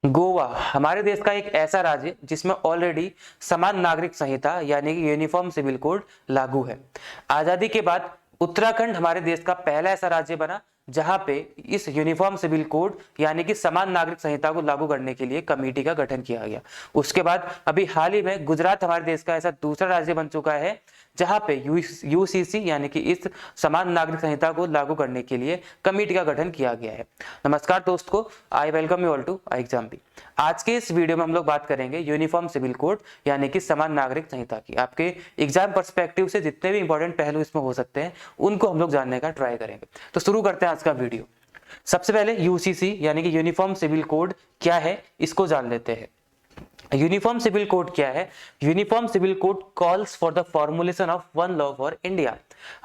गोवा हमारे देश का एक ऐसा राज्य है जिसमें ऑलरेडी समान नागरिक संहिता यानी कि यूनिफॉर्म सिविल कोड लागू है। आजादी के बाद उत्तराखंड हमारे देश का पहला ऐसा राज्य बना जहां पे इस यूनिफॉर्म सिविल कोड यानी कि समान नागरिक संहिता को लागू करने के लिए कमेटी का गठन किया गया। उसके बाद अभी हाल ही में गुजरात हमारे देश का ऐसा दूसरा राज्य बन चुका है जहां पे यूसीसी यानी कि इस समान नागरिक संहिता को लागू करने के लिए कमेटी का गठन किया गया है। नमस्कार दोस्तों, I welcome you all to exam B. आज के इस वीडियो में हम लोग बात करेंगे यूनिफॉर्म सिविल कोड यानी कि समान नागरिक संहिता की। आपके एग्जाम पर्सपेक्टिव से जितने भी इंपॉर्टेंट पहलू इसमें हो सकते हैं उनको हम लोग जानने का ट्राई करेंगे। तो शुरू करते हैं आज का वीडियो। सबसे पहले यूसीसी यानी कि यूनिफॉर्म सिविल कोड क्या है इसको जान लेते हैं। यूनिफॉर्म सिविल कोड क्या है? Uniform civil code calls for the formulation of one law for India.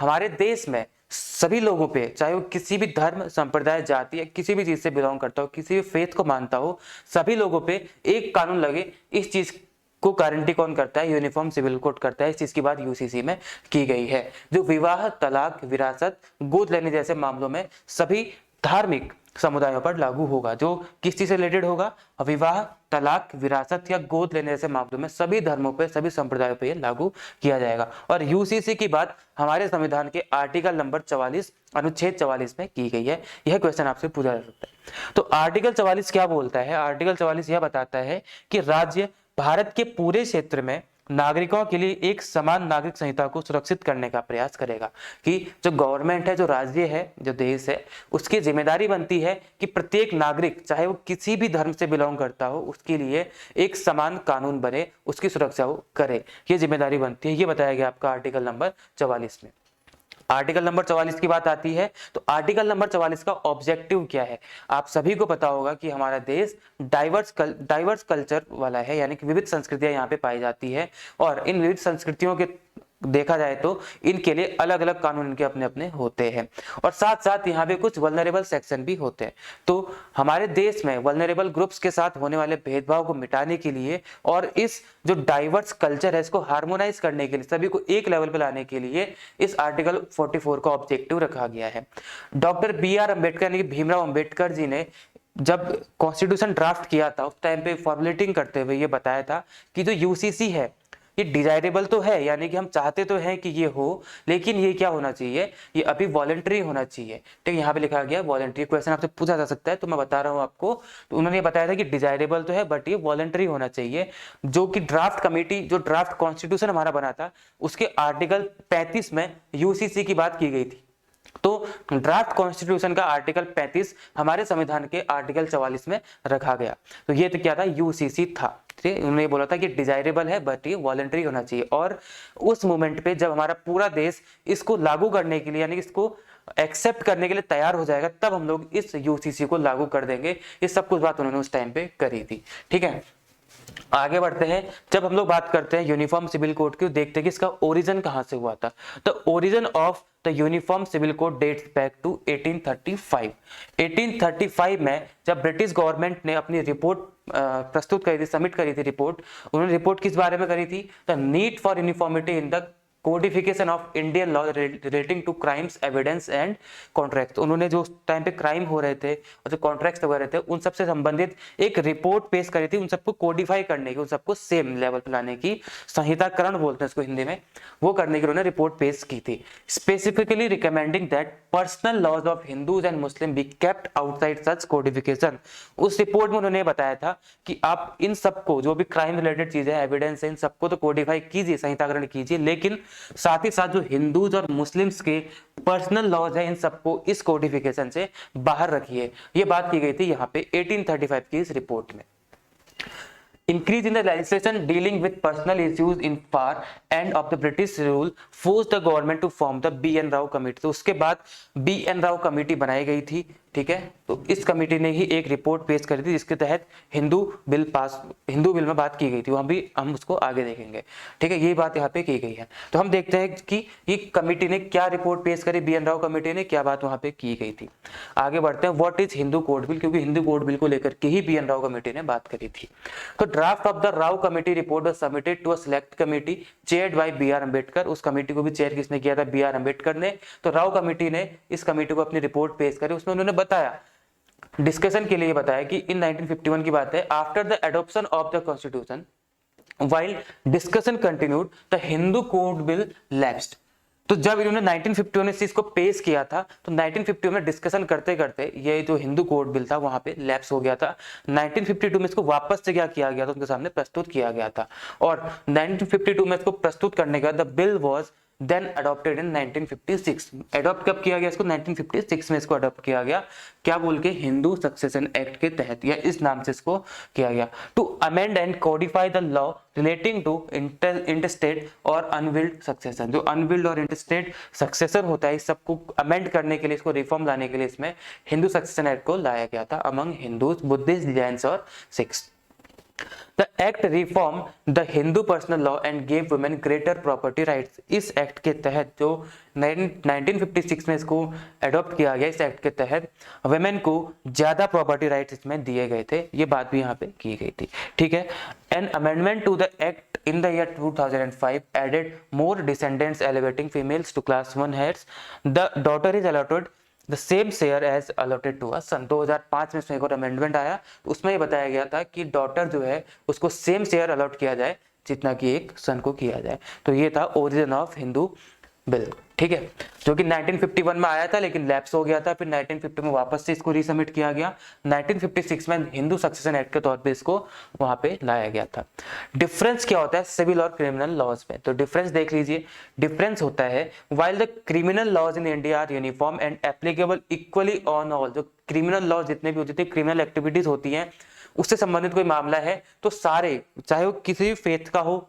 हमारे देश में सभी लोगों पे, चाहे वो किसी भी धर्म संप्रदाय जाति या किसी भी चीज से बिलोंग करता हो, किसी भी फेथ को मानता हो, सभी लोगों पे एक कानून लगे, इस चीज को गारंटी कौन करता है? यूनिफॉर्म सिविल कोड करता है। इस चीज की बात यूसीसी में की गई है, जो विवाह, तलाक, विरासत, गोद लेने जैसे मामलों में सभी धार्मिक समुदायों पर लागू होगा। जो किस चीज से रिलेटेड होगा? विवाह, तलाक, विरासत या गोद लेने जैसे मामलों में सभी धर्मों पे, सभी संप्रदायों पे ये लागू किया जाएगा। और यूसीसी की बात हमारे संविधान के आर्टिकल नंबर 44 अनुच्छेद 44 में की गई है। यह क्वेश्चन आपसे पूछा जा सकता है। तो आर्टिकल 44 क्या बोलता है? आर्टिकल 44 यह बताता है कि राज्य भारत के पूरे क्षेत्र में नागरिकों के लिए एक समान नागरिक संहिता को सुरक्षित करने का प्रयास करेगा। कि जो गवर्नमेंट है, जो राज्य है, जो देश है, उसकी जिम्मेदारी बनती है कि प्रत्येक नागरिक, चाहे वो किसी भी धर्म से बिलोंग करता हो, उसके लिए एक समान कानून बने, उसकी सुरक्षा वो करे, ये जिम्मेदारी बनती है। ये बताया गया आपका आर्टिकल नंबर 44 में। आर्टिकल नंबर 44 की बात आती है तो आर्टिकल नंबर 44 का ऑब्जेक्टिव क्या है? आप सभी को पता होगा कि हमारा देश डाइवर्स कल्चर वाला है, यानी कि विविध संस्कृतियां यहाँ पे पाई जाती है। और इन विविध संस्कृतियों के देखा जाए तो इनके लिए अलग अलग कानून इनके अपने अपने होते हैं। और साथ साथ यहाँ पे कुछ वल्नरेबल सेक्शन भी होते हैं। तो हमारे देश में वल्नरेबल ग्रुप्स के साथ होने वाले भेदभाव को मिटाने के लिए और इस जो डाइवर्स कल्चर है इसको हार्मोनाइज करने के लिए, सभी को एक लेवल पर लाने के लिए इस आर्टिकल 44 का ऑब्जेक्टिव रखा गया है। डॉक्टर BR अम्बेडकर यानी कि भीमराव अम्बेडकर जी ने जब कॉन्स्टिट्यूशन ड्राफ्ट किया था उस टाइम पे फॉर्मुलेटिंग करते हुए ये बताया था कि जो यूसीसी है ये डिजायरेबल तो है, यानी कि हम चाहते तो हैं कि ये हो, लेकिन ये क्या होना चाहिए? ये अभी वॉलंटरी होना चाहिए। ठीक है, यहाँ पे लिखा गया वॉलंटरी। क्वेश्चन आपसे पूछा जा सकता है तो मैं बता रहा हूँ आपको। तो उन्होंने बताया था कि डिजायरेबल तो है बट ये वॉलंटरी होना चाहिए। जो कि ड्राफ्ट कमेटी, जो ड्राफ्ट कॉन्स्टिट्यूशन हमारा बना था, उसके आर्टिकल 35 में यूसीसी की बात की गई थी। तो ड्राफ्ट कॉन्स्टिट्यूशन का आर्टिकल 35 हमारे संविधान के आर्टिकल 44 में रखा गया। तो ये तो क्या था? यूसीसी था। उन्होंने बोला था कि डिजायरेबल है बट ये वॉलंटरी होना चाहिए। और उस मोमेंट पे जब हमारा पूरा देश इसको लागू करने के लिए, यानी इसको एक्सेप्ट करने के लिए तैयार हो जाएगा, तब हम लोग इस यूसीसी को लागू कर देंगे। ये सब कुछ बात उन्होंने उस टाइम पे करी थी। ठीक है, आगे बढ़ते हैं। जब हम लोग बात करते हैं यूनिफॉर्म सिविल कोड की, देखते हैं कि इसका ओरिजिन कहां से हुआ था। The origin of the uniform civil code dates back to 1835। 1835 में जब ब्रिटिश गवर्नमेंट ने अपनी रिपोर्ट प्रस्तुत करी थी, सबमिट करी थी रिपोर्ट, उन्होंने रिपोर्ट किस बारे में करी थी? The need for uniformity in the codification of Indian law relating to crimes, evidence and contract. उन्होंने जो टाइम पे क्राइम हो रहे थे और जो कॉन्ट्रैक्ट्स वगैरह थे उन सबसे संबंधित एक रिपोर्ट पेश करी थी, उन सबको कोडिफाई करने की, उन सबको सेम लेवल पर लाने की, संहिताकरण बोलते हैं इसको हिंदी में, वो करने की उन्होंने रिपोर्ट पेश की थी। Specifically recommending that personal laws of Hindus and Muslim be kept outside such codification. उस रिपोर्ट में उन्होंने बताया था कि आप इन सबको, जो भी क्राइम रिलेटेड चीजें, एविडेंस है, इन सबको तो कोडिफाई कीजिए, संहिताकरण कीजिए, लेकिन साथ ही साथ जो हिंदूज और मुस्लिम्स के पर्सनल लॉज है इन सबको इस कोडिफिकेशन से बाहर रखिए। ये बात की गई थी यहाँ पे 1835 की इस रिपोर्ट में। Increase in the legislation dealing with personal issues in far end of the British rule forced the government to form the B.N. Rao committee। तो उसके बाद B.N. राव कमेटी बनाई गई थी। ठीक है, तो इस कमेटी ने ही एक रिपोर्ट पेश करी थी जिसके तहत हिंदू बिल में बात की गई थी। वहां भी हम उसको आगे देखेंगे। ठीक है, ये बात यहाँ पे की गई है। तो हम देखते हैं कि ये कमेटी ने क्या रिपोर्ट पेश करी, B.N. राव कमेटी ने क्या बात वहां पे की गई थी। आगे बढ़ते हैं। What is Hindu code bill? क्योंकि हिंदू कोड बिल को लेकर के ही B.N. राव कमेटी ने बात करी थी। तो draft of the Rao committee report was submitted to a select committee chaired by B.R. Ambedkar. उस कमेटी को भी चेयर किसने किया था? B.R. अम्बेडकर ने। तो राव कमेटी ने इस कमेटी को अपनी रिपोर्ट पेश करी। उसमें उन्होंने बताया डिस्कशन के लिए बताया कि इन 1951 की बात है, after the adoption of the constitution while discussion continued the Hindu code bill lapsed। तो जब इन्होंने 1951 में इस चीज को पेश किया था तो 1951 में डिस्कशन करते करते ये जो हिंदू कोड बिल था वहां पे लैप्स हो गया था। 1952 में इसको वापस से क्या किया गया था, उनके सामने प्रस्तुत किया गया था और 1952 में इसको प्रस्तुत करने के बाद the bill was then adopted in 1956। Adopt कब किया गया इसको? 1956 में इसको अडॉप्ट किया गया। क्या बोल के? हिंदू सक्सेशन एक्ट के तहत, या इस नाम से इसको किया गया। To amend and codify the law relating to interstate और अनविल्ड सक्सेशन। जो अनविल्ड और इंटरस्टेट सक्सेसर होता है, इस सबको अमेंड करने के लिए, इसको रिफॉर्म लाने के लिए इसमें हिंदू सक्सेशन एक्ट को लाया गया था अमंग हिंदूज, बुद्धिस्ट, जैन्स और Sikhs. The act reformed the Hindu personal law and gave women greater property rights। इस एक्ट के तहत जो 1956 में इसको अडॉप्ट किया गया, इस एक्ट के तहत वुमेन को ज्यादा प्रॉपर्टी राइट्स इसमें दिए गए थे। ये बात भी यहाँ पे की गई थी, ठीक है। An amendment to the act in the year 2005 added more descendants elevating females to class 1 heirs। The daughter is allotted the same share as allotted to a son. 2005 में इसमें एक और अमेंडमेंट आया, उसमें ये बताया गया था कि डॉटर जो है उसको सेम शेयर अलॉट किया जाए जितना कि एक सन को किया जाए। तो ये था ओरिजिन ऑफ हिंदू बिल, ठीक है, जो कि 1951 में आया था लेकिन लैप्स हो गया था। फिर 1950 में वापस से इसको रीसबमिट किया गया। 1956 में हिंदू सक्सेशन एक्ट के तौर पे इसको वहां पे लाया गया था। डिफरेंस क्या होता है सिविल और क्रिमिनल लॉज में? तो डिफरेंस देख लीजिए। डिफरेंस होता है while the criminal laws in India are uniform and applicable equally on all. जो क्रिमिनल लॉज जितने भी होती है, क्रिमिनल एक्टिविटीज होती हैं, उससे संबंधित कोई मामला है तो सारे, चाहे वो किसी भी फेथ का हो,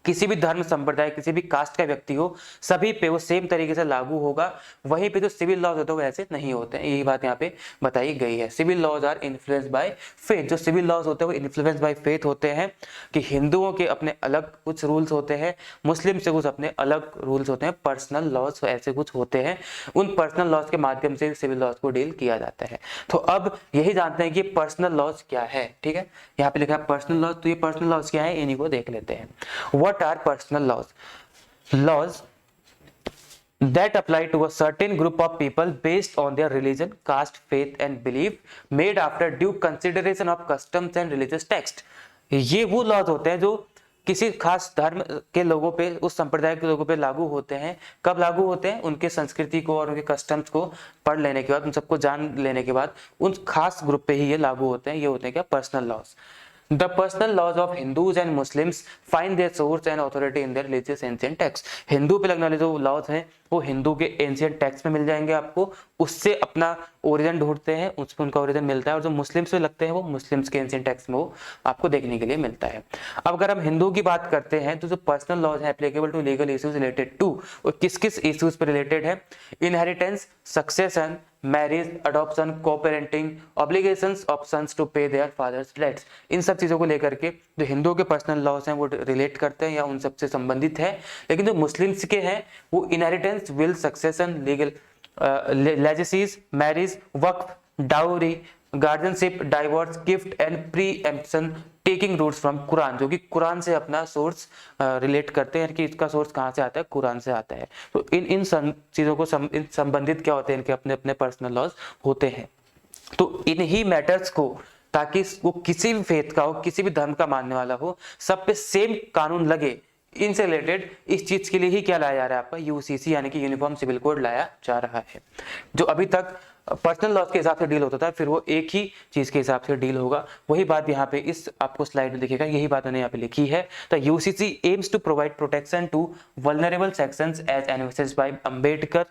किसी भी धर्म संप्रदाय, किसी भी कास्ट का व्यक्ति हो, सभी पे वो सेम तरीके से लागू होगा। वहीं पे जो सिविल लॉज होते हैं वो ऐसे नहीं होते हैं। यही बात यहाँ पे बताई गई है। Civil laws are influenced by faith. जो सिविल लॉज होते हैं वो इन्फ्लुएंस्ड बाय फेथ होते हैं कि हिंदुओं के अपने अलग कुछ रूल्स होते हैं, मुस्लिम से कुछ अपने अलग रूल्स होते हैं, पर्सनल लॉज ऐसे कुछ होते हैं। उन पर्सनल लॉज के माध्यम से सिविल लॉज को डील किया जाता है। तो अब यही जानते हैं कि पर्सनल लॉज क्या है, ठीक है। यहाँ पे लिखा है पर्सनल लॉज, तो ये पर्सनल लॉज क्या है इन्हीं को देख लेते हैं। What are personal laws? Laws that apply to a certain group of people based on their religion, caste, faith and belief, made after due consideration of customs and religious text। ये वो laws होते हैं जो किसी खास धर्म के लोगों पे, उस संप्रदाय के लोगों पे लागू होते हैं। कब लागू होते हैं? उनके संस्कृति को और उनके कस्टम्स को पढ़ लेने के बाद, उन सबको जान लेने के बाद उन खास ग्रुप पे ही ये लागू होते हैं। ये होते हैं क्या? Personal laws. The personal laws of Hindus and Muslims find their source and authority in their religious ancient texts। Hindu पे लगने वाले जो लॉज हैं वो हिंदू के एंशिएंट टेक्स्ट में मिल जाएंगे आपको, उससे अपना ओरिजिन ढूंढते हैं, उसमें उनका ओरिजिन मिलता है। और जो मुस्लिम्स पे लगते हैं वो मुस्लिम्स के एंशिएंट टेक्स्ट में वो आपको देखने के लिए मिलता है। अब अगर हम हिंदू की बात करते हैं तो जो पर्सनल लॉज है applicable to legal issues related to, और किस किस इश्यूज पे रिलेटेड है? Inheritance, succession, marriage, adoption, co-parenting, obligations of sons to pay their fathers debts. इन सब चीजों को लेकर के जो हिंदुओं के पर्सनल लॉज हैं वो रिलेट करते हैं या उन सब से संबंधित है। लेकिन जो मुस्लिम्स के हैं वो inheritance, will, succession, legal legacies, marriage, वक्फ, dowry, guardianship, divorce, gift and pre-emption taking roots from Quran, जो कि कुरान से अपना सोर्स रिलेट करते हैं कि इसका सोर्स कहाँ से आता है? कुरान से आता है। तो इन चीजों को संबंधित क्या होते हैं? इनके अपने अपने पर्सनल लॉज होते हैं। तो इन्हीं मैटर्स को, ताकि वो किसी भी फेथ का हो, किसी भी धर्म का मानने वाला हो, सब पे सेम कानून लगे, इनसे रिलेटेड इस चीज के लिए ही क्या लाया जा रहा है? आपका यूसीसी यानी कि यूनिफॉर्म सिविल कोड लाया जा रहा है। जो अभी तक पर्सनल लॉज के हिसाब से डील होता था, फिर वो एक ही चीज के हिसाब से डील होगा। वही बात यहाँ पे इस आपको स्लाइड में दिखेगा, यही बात मैंने यहाँ पे लिखी है। The UCC aims to provide protection to vulnerable sections as envisaged by Ambedkar,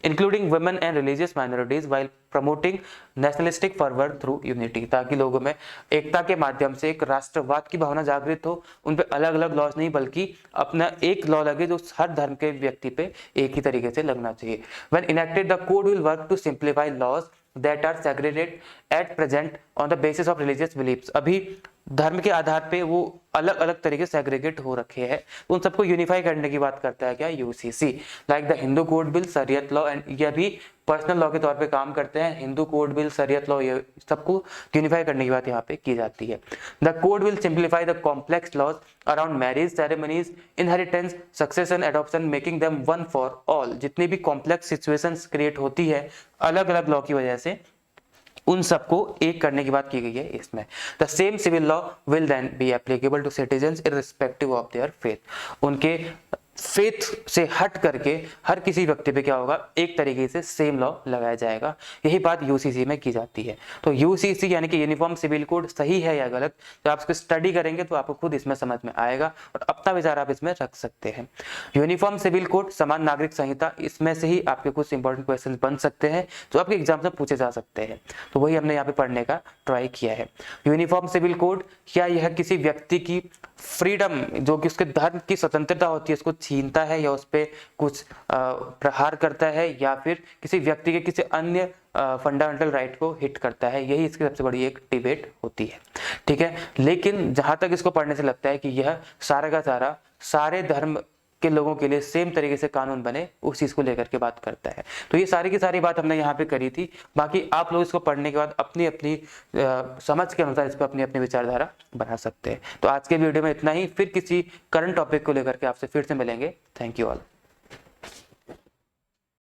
including women and religious minorities, while promoting nationalistic fervor through unity। ताकि लोगों में एकता के माध्यम से एक राष्ट्रवाद की भावना जागृत हो। उन पे अलग अलग लॉज नहीं बल्कि अपना एक लॉ लगे जो हर धर्म के व्यक्ति पे एक ही तरीके से लगना चाहिए। When enacted, the code will work to simplify laws that are segregated at present on the basis of religious beliefs। अभी धर्म के आधार पे वो अलग अलग तरीके से एग्रीगेट हो रखे हैं, उन सबको यूनिफाई करने की बात करता है क्या? UCC. Like the Hindu code bill, शरीयत लॉ एंड, ये भी पर्सनल लॉ के तौर पे काम करते हैं। हिंदू कोड बिल, शरीयत लॉ, ये सबको यूनिफाई करने की बात यहाँ पे की जाती है। The code will simplify the complex laws around marriage, ceremonies, inheritance, succession, adoption, making them one for all. जितनी भी कॉम्प्लेक्स सिचुएशंस क्रिएट होती है अलग अलग लॉ की वजह से, उन सबको एक करने की बात की गई है इसमें। The same civil law will then be applicable to citizens irrespective of their faith. उनके फेथ से हट करके हर किसी व्यक्ति पे क्या होगा, एक तरीके से सेम लॉ लगाया जाएगा। यही बात यूसीसी में की जाती है। तो यूसीसी यानी कि यूनिफॉर्म सिविल कोड सही है या गलत, तो आप इसको स्टडी करेंगे तो आपको खुद इसमें समझ में आएगा और अपना विचार आप इसमें रख सकते हैं। यूनिफॉर्म सिविल कोड, समान नागरिक संहिता, इसमें से ही आपके कुछ इंपॉर्टेंट क्वेश्चन बन सकते हैं जो आपके एग्जाम में पूछे जा सकते हैं। तो वही हमने यहाँ पे पढ़ने का ट्राई किया है। यूनिफॉर्म सिविल कोड, क्या यह किसी व्यक्ति की फ्रीडम, जो कि उसके धर्म की स्वतंत्रता होती है, उसको छीनता है या उस पर कुछ प्रहार करता है, या फिर किसी व्यक्ति के किसी अन्य फंडामेंटल राइट को हिट करता है? यही इसकी सबसे बड़ी एक डिबेट होती है। ठीक है, लेकिन जहां तक इसको पढ़ने से लगता है कि यह सारा का सारा सारे धर्म के लोगों के लिए सेम तरीके से कानून बने, उस चीज को लेकर के बात करता है। तो ये सारी की सारी बात हमने यहाँ पे करी थी। बाकी आप लोग इसको पढ़ने के बाद अपनी अपनी समझ के अनुसार इस पर अपनी अपनी विचारधारा बना सकते हैं। तो आज के वीडियो में इतना ही, फिर किसी करंट टॉपिक को लेकर के आपसे फिर से मिलेंगे। Thank you all.